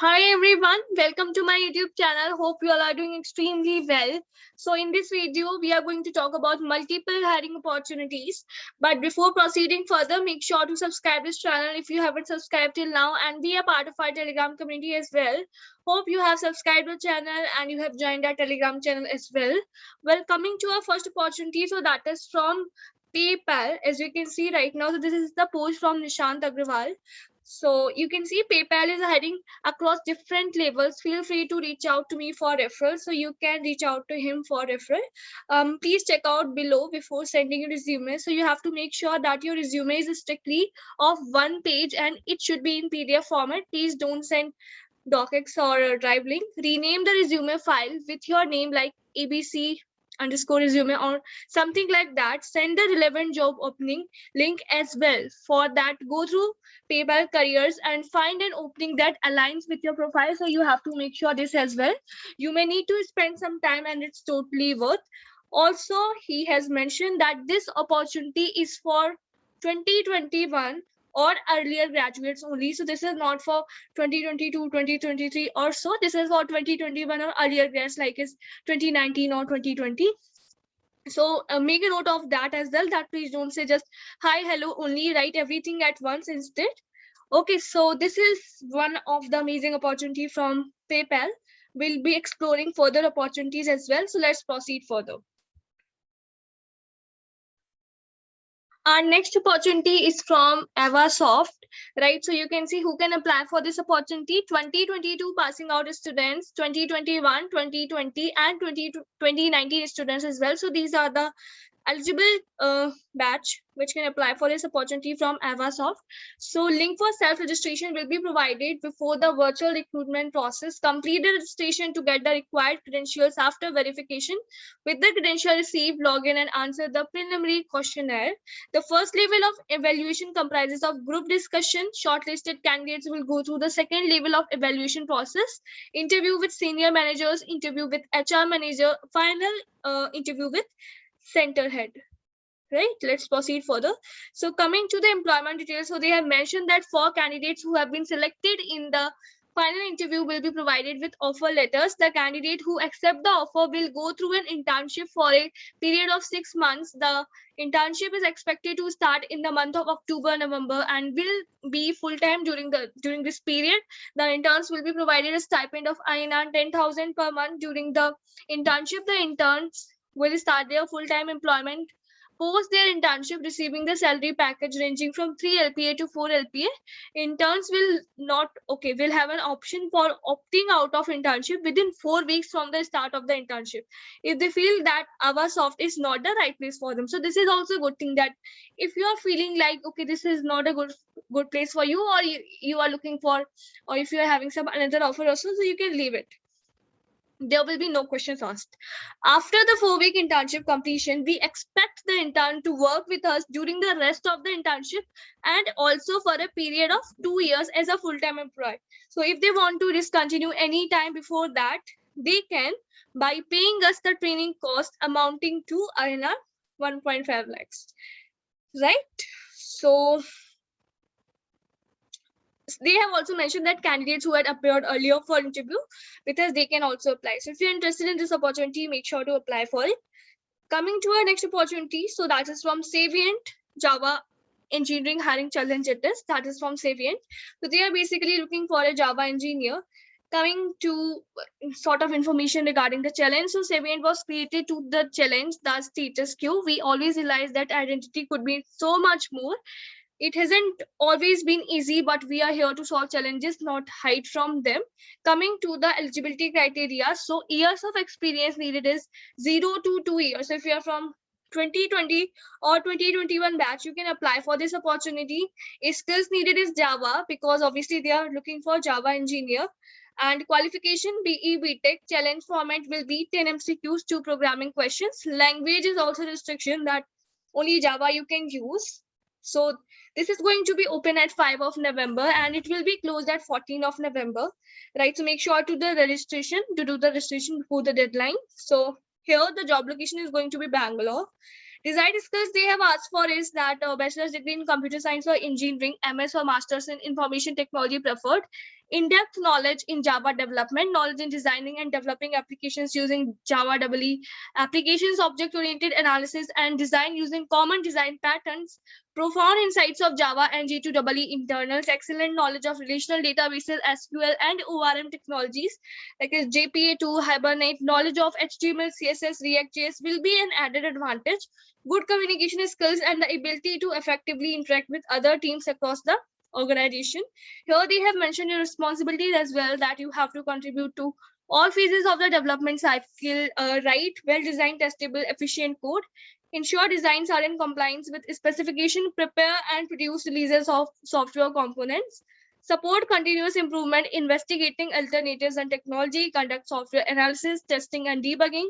Hi everyone, welcome to my YouTube channel. Hope you all are doing extremely well. So in this video, we are going to talk about multiple hiring opportunities. But before proceeding further, make sure to subscribe this channel if you haven't subscribed till now and be a part of our Telegram community as well. Hope you have subscribed the channel and you have joined our Telegram channel as well. Well, coming to our first opportunity, so that is from PayPal. As you can see right now, so this is the post from Nishant Agrawal. So you can see PayPal is hiring across different levels. Feel free to reach out to me for referral. So you can reach out to him for referral. Please check out below before sending your resume. So you have to make sure that your resume is strictly of one page and it should be in PDF format. Please don't send docx or drive link. Rename the resume file with your name like ABC underscore resume or something like that. Send the relevant job opening link as well. For that, go through PayPal careers and find an opening that aligns with your profile. So you have to make sure this as well. You may need to spend some time and it's totally worth. Also, he has mentioned that this opportunity is for 2021 or earlier graduates only. So this is not for 2022, 2023 or so. This is for 2021 or earlier grads like is 2019 or 2020. So make a note of that as well, that please don't say just hi, hello only, write everything at once instead. Okay, so this is one of the amazing opportunity from PayPal. We'll be exploring further opportunities as well. So let's proceed further. Our next opportunity is from Avasoft, right? So you can see who can apply for this opportunity. 2022 passing out students, 2021, 2020 and 2019 students as well. So these are the eligible batch which can apply for this opportunity from Avasoft. So link for self-registration will be provided before the virtual recruitment process. Complete the registration to get the required credentials after verification. With the credential received, log in and answer the preliminary questionnaire. The first level of evaluation comprises of group discussion. Shortlisted candidates will go through the second level of evaluation process. Interview with senior managers, interview with HR manager, final interview with center head. Right, let's proceed further. So coming to the employment details, so they have mentioned that for candidates who have been selected in the final interview will be provided with offer letters. The candidate who accept the offer will go through an internship for a period of 6 months. The internship is expected to start in the month of October, November and will be full-time during this period. The interns will be provided a stipend of INR 10,000 per month during the internship. The interns will start their full-time employment post their internship receiving the salary package ranging from 3 LPA to 4 LPA. Interns will have an option for opting out of internship within 4 weeks from the start of the internship if they feel that Avasoft is not the right place for them. So this is also a good thing, that if you are feeling like okay, this is not a good place for you, or you are looking for, or if you are having some another offer also, so you can leave it. There will be no questions asked. After the 4-week internship completion, we expect the intern to work with us during the rest of the internship and also for a period of 2 years as a full-time employee. So if they want to discontinue any time before that, they can by paying us the training cost amounting to INR 1.5 lakhs. Right? So they have also mentioned that candidates who had appeared earlier for interview with us, they can also apply. So if you're interested in this opportunity, make sure to apply for it. Coming to our next opportunity, so that is from Savient Java Engineering Hiring Challenge. That is from Savient. So they are basically looking for a Java engineer. Coming to sort of information regarding the challenge, so Savient was created to the challenge the status quo. We always realize that identity could be so much more. It hasn't always been easy, but we are here to solve challenges, not hide from them. Coming to the eligibility criteria, so years of experience needed is 0 to 2 years. So if you are from 2020 or 2021 batch, you can apply for this opportunity. Skills needed is Java, because obviously they are looking for Java engineer. And qualification BE BTech. Challenge format will be 10 MCQs, 2 programming questions. Language is also restriction, that only Java you can use. So this is going to be open at 5 of November and it will be closed at 14 of November, right? So make sure to do the registration before the deadline. So here the job location is going to be Bangalore. Desired skills they have asked for is that bachelor's degree in computer science or engineering, MS or master's in information technology preferred. in-depth knowledge in Java development, knowledge in designing and developing applications using Java EE, applications object-oriented analysis and design using common design patterns, profound insights of Java and J2EE internals, excellent knowledge of relational databases, SQL and ORM technologies like JPA2, Hibernate, knowledge of HTML, CSS, React.js will be an added advantage. Good communication skills and the ability to effectively interact with other teams across the organization. Here they have mentioned your responsibilities as well, that you have to contribute to all phases of the development cycle, write well-designed, testable, efficient code, ensure designs are in compliance with specification, prepare and produce releases of software components, support continuous improvement, investigating alternatives and technology, conduct software analysis, testing and debugging,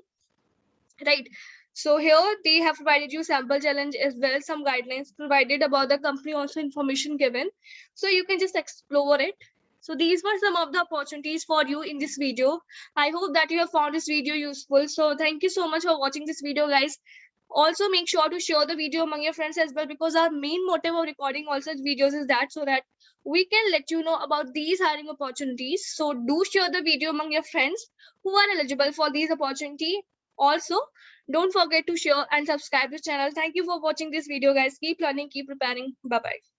right? So here they have provided you sample challenge as well, some guidelines provided about the company, also information given, so you can just explore it. So these were some of the opportunities for you in this video. I hope that you have found this video useful. So thank you so much for watching this video, guys. Also make sure to share the video among your friends as well, because our main motive of recording all such videos is that so that we can let you know about these hiring opportunities. So do share the video among your friends who are eligible for these opportunities. Also, don't forget to share and subscribe to the channel. Thank you for watching this video, guys. Keep learning, keep preparing. Bye bye.